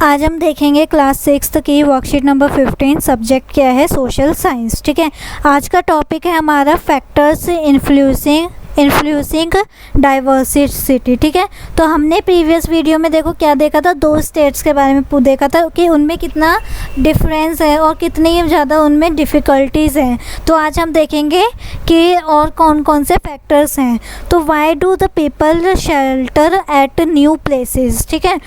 आज हम देखेंगे क्लास 6 की वर्कशीट नंबर 15। सब्जेक्ट क्या है? Social science. ठीक है, आज का टॉपिक है हमारा फैक्टर्स इन्फ्लुएंसिंग डाइवर्सिटी। ठीक है, तो हमने प्रीवियस वीडियो में देखो क्या देखा था, दो स्टेट्स के बारे में देखा था कि उनमें कितना डिफरेंस है और कितनी ज़्यादा उनमें डिफ़िकल्टीज़ हैं। तो आज हम देखेंगे कि और कौन कौन से फैक्टर्स हैं। तो why do the people shelter at new places. ठीक है,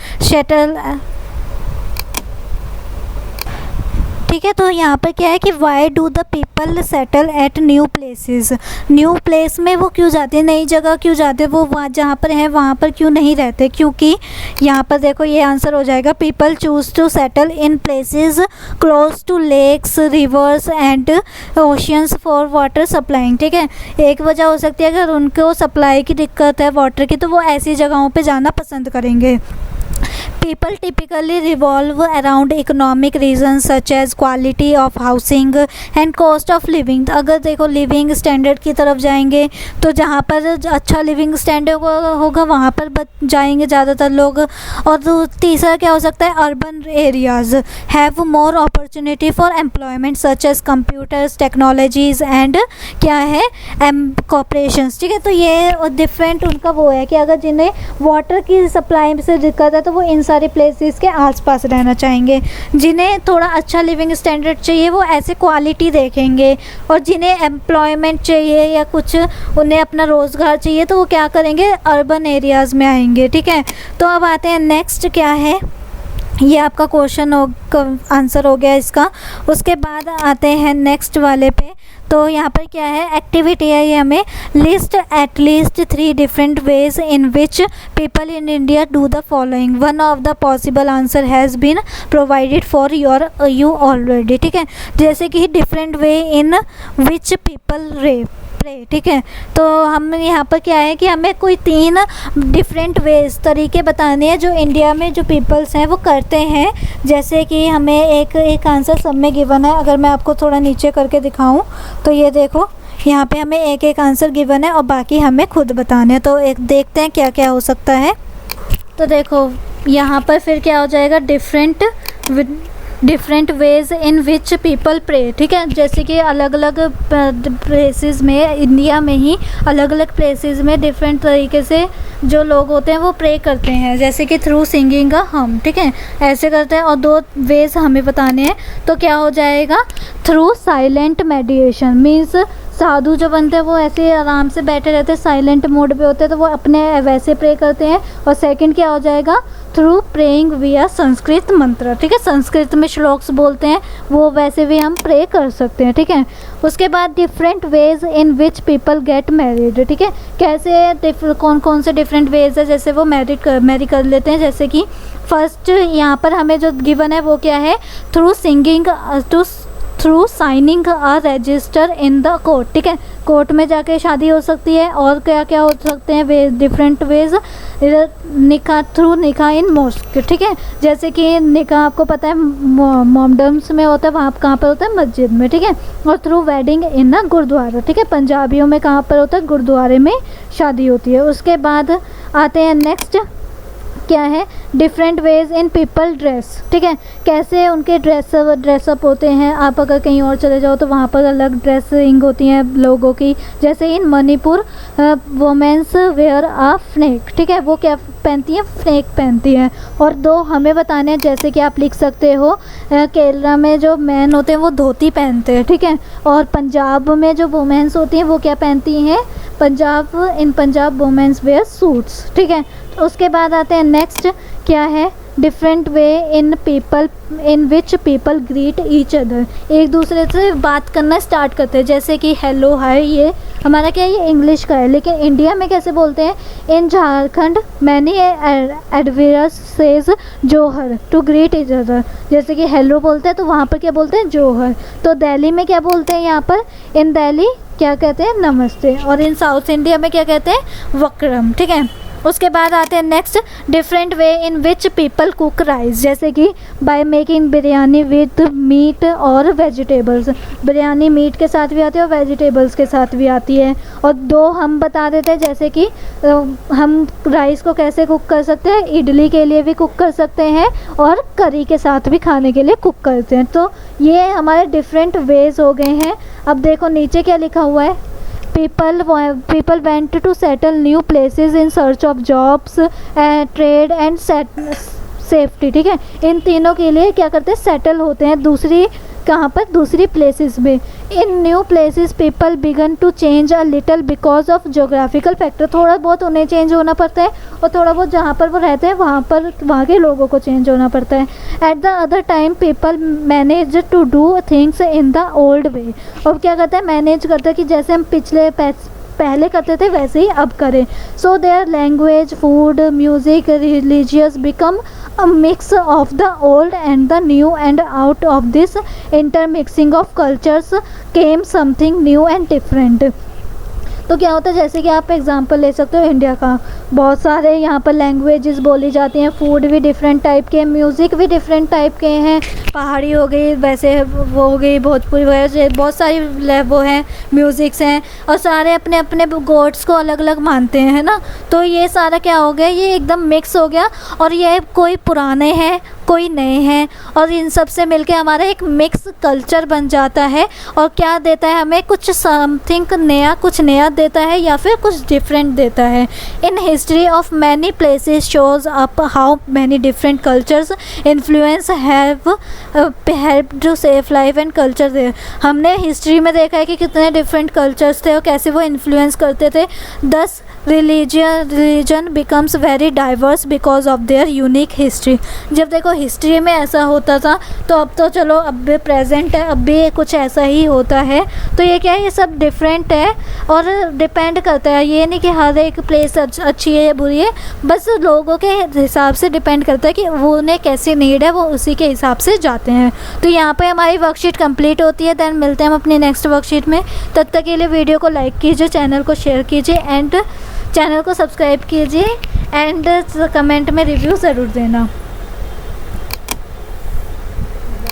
ठीक है, तो यहाँ पर क्या है कि Y do the people settle at new places. New place में वो क्यों जाते हैं, नई जगह क्यों जाते हैं, वो वहाँ जहाँ पर हैं वहाँ पर क्यों नहीं रहते? क्योंकि यहाँ पर देखो ये आंसर हो जाएगा, people choose to settle in places close to lakes, rivers and oceans for water supplying. ठीक है, एक वजह हो सकती है अगर उनको सप्लाई की दिक्कत है वाटर की, तो वो ऐसी जगहों पर जाना पसंद करेंगे। People typically revolve around economic reasons such as quality of housing and cost of living। अगर देखो लिविंग स्टैंडर्ड की तरफ जाएंगे तो जहाँ पर अच्छा लिविंग स्टैंडर्ड होगा वहाँ पर जाएंगे ज़्यादातर लोग। और तीसरा क्या हो सकता है, urban areas have more opportunity for employment such as computers, technologies and क्या है कॉपरेशंस। ठीक है, तो ये डिफरेंट उनका वो है कि अगर जिन्हें वाटर की सप्लाई से दिक्कत है तो वो इन सारे प्लेसेस के आसपास रहना चाहेंगे। जिन्हें थोड़ा अच्छा लिविंग स्टैंडर्ड चाहिए वो ऐसे क्वालिटी देखेंगे, और जिन्हें एम्प्लॉयमेंट चाहिए या कुछ उन्हें अपना रोज़गार चाहिए तो वो क्या करेंगे, अर्बन एरियाज़ में आएंगे। ठीक है, तो अब आते हैं नेक्स्ट क्या है, ये आपका क्वेश्चन आंसर हो गया इसका। उसके बाद आते हैं नेक्स्ट वाले पे। तो यहाँ पर क्या है, एक्टिविटी है ये हमें, list at least 3 different ways in which people in India do the following. One of the possible answer has been provided for you already. ठीक है, जैसे कि different way in which people pray. ठीक है, तो हम यहाँ पर क्या है कि हमें कोई 3 डिफरेंट वेज तरीके बताने हैं जो इंडिया में जो पीपल्स हैं वो करते हैं। जैसे कि हमें एक आंसर सब में गिवन है, अगर मैं आपको थोड़ा नीचे करके दिखाऊं तो ये देखो यहाँ पे हमें एक आंसर गिवन है और बाकी हमें खुद बताने हैं। तो एक देखते हैं क्या क्या हो सकता है। तो देखो यहाँ पर फिर क्या हो जाएगा, different ways in which people pray. ठीक है, जैसे कि अलग अलग प्लेसेस में, इंडिया में ही अलग अलग प्लेसेस में डिफरेंट तरीके से जो लोग होते हैं वो प्रे करते हैं, जैसे कि थ्रू सिंगिंग हम। ठीक है, ऐसे करते हैं। और 2 वेज हमें बताने हैं, तो क्या हो जाएगा, थ्रू साइलेंट मेडिटेशन। मीन्स साधु जो बनते हैं वो ऐसे आराम से बैठे रहते हैं, साइलेंट मोड पे होते हैं, तो वो अपने वैसे प्रे करते हैं। और सेकंड क्या हो जाएगा, थ्रू प्रेइंग विया संस्कृत मंत्र। ठीक है, संस्कृत में श्लोक्स बोलते हैं, वो वैसे भी हम प्रे कर सकते हैं। ठीक है, उसके बाद different ways in which people get married. ठीक है, कैसे कौन कौन से डिफरेंट वेज है जैसे वो मैरी कर लेते हैं। जैसे कि फर्स्ट यहाँ पर हमें जो गिवन है वो क्या है, through signing a resistor in the court. ठीक है, कोर्ट में जाके शादी हो सकती है। और क्या क्या हो सकते हैं डिफरेंट वेज, निकाह, थ्रू निकाह इन मॉस्क। ठीक है, जैसे कि निकाह आपको पता है मोमडम्स में होता है, वहाँ कहाँ पर होता है, मस्जिद में। ठीक है, और थ्रू वेडिंग इन अ गुरुद्वारा। ठीक है, पंजाबियों में कहाँ पर होता है, गुरुद्वारे में शादी होती है। उसके बाद आते हैं नेक्स्ट क्या है, different ways in people dress. ठीक है, कैसे उनके ड्रेसअप होते हैं। आप अगर कहीं और चले जाओ तो वहाँ पर अलग ड्रेसिंग होती हैं लोगों की। जैसे इन मणिपुर वोमेंस वेयर आ फ्नेक। ठीक है, वो क्या पहनती हैं, फ्नेक पहनती हैं। और 2 हमें बताने हैं, जैसे कि आप लिख सकते हो, केरला में जो मैन होते हैं वो धोती पहनते हैं। ठीक है, और पंजाब में जो वोमेंस होती हैं वो क्या पहनती हैं, पंजाब वोमेंस वेयर सूट्स। ठीक है, उसके बाद आते हैं नेक्स्ट क्या है, different way in which people greet each other. एक दूसरे से बात करना स्टार्ट करते हैं, जैसे कि हेलो हाय, ये हमारा क्या है, ये इंग्लिश का है, लेकिन इंडिया में कैसे बोलते हैं, in Jharkhand many Adivasis says Johar to greet each other. जैसे कि हेलो बोलते हैं तो वहाँ पर क्या बोलते हैं, जोहर। तो दिल्ली में क्या बोलते हैं, यहाँ पर इन दिल्ली क्या कहते हैं, नमस्ते। और इन साउथ इंडिया में क्या कहते हैं, वक्रम। ठीक है, उसके बाद आते हैं next, different way in which people cook rice, जैसे कि by making biryani with meat और वेजिटेबल्स। बिरयानी मीट के साथ भी आती है और वेजिटेबल्स के साथ भी आती है। और दो हम बता देते हैं, जैसे कि हम राइस को कैसे कुक कर सकते हैं, इडली के लिए भी कुक कर सकते हैं और करी के साथ भी खाने के लिए कुक करते हैं। तो ये हमारे डिफरेंट वेज हो गए हैं। अब देखो नीचे क्या लिखा हुआ है, people went to settle new places in search of jobs, trade and safety. ठीक है, इन तीनों के लिए क्या करते हैं, सेटल होते हैं दूसरी, कहाँ पर, दूसरी प्लेसेस में। In new places people began to change a little because of geographical factor, थोड़ा बहुत उन्हें चेंज होना पड़ता है और थोड़ा बहुत जहाँ पर वो रहते हैं वहाँ के लोगों को चेंज होना पड़ता है। At the other time people manage to do things in the old way, और क्या करते हैं, मैनेज करते हैं कि जैसे हम पहले करते थे वैसे ही अब करें। So their language, food, music, religious become a mix of the old and the new, and out of this intermixing of cultures came something new and different। तो क्या होता है, जैसे कि आप एग्जांपल ले सकते हो इंडिया का, बहुत सारे यहाँ पर लैंग्वेजेस बोली जाती हैं, फूड भी डिफरेंट टाइप के, म्यूज़िक भी डिफरेंट टाइप के हैं, पहाड़ी हो गई, वैसे वो हो गई भोजपुरी वगैरह, बहुत सारी वो हैं म्यूज़िक्स हैं, और सारे अपने अपने गॉड्स को अलग अलग मानते हैं, है ना। तो ये सारा क्या हो गया, ये एकदम मिक्स हो गया, और ये कोई पुराने हैं कोई नए हैं, और इन सब से मिलके हमारा एक मिक्स कल्चर बन जाता है। और क्या देता है हमें, कुछ समथिंग नया, कुछ नया देता है या फिर कुछ डिफरेंट देता है। In history of many places shows up how many different cultures influence have help to safe life and culture they. हमने हिस्ट्री में देखा है कि कितने डिफरेंट कल्चर्स थे और कैसे वो इन्फ्लुएंस करते थे। दस religion becomes very diverse because of their unique history. जब देखो हिस्ट्री में ऐसा होता था, तो अब तो चलो अब भी प्रेजेंट है, अब भी कुछ ऐसा ही होता है। तो ये क्या है, ये सब डिफरेंट है और डिपेंड करता है, ये नहीं कि हर एक प्लेस अच्छी है या बुरी है, बस लोगों के हिसाब से डिपेंड करता है कि वो उन्हें कैसी नीड है, वो उसी के हिसाब से जाते हैं। तो यहाँ पे हमारी वर्कशीट कंप्लीट होती है। देन मिलते हैं हम अपनी नेक्स्ट वर्कशीट में। तब तक के लिए वीडियो को लाइक कीजिए, चैनल को शेयर कीजिए एंड चैनल को सब्सक्राइब कीजिए एंड कमेंट में रिव्यू ज़रूर देना।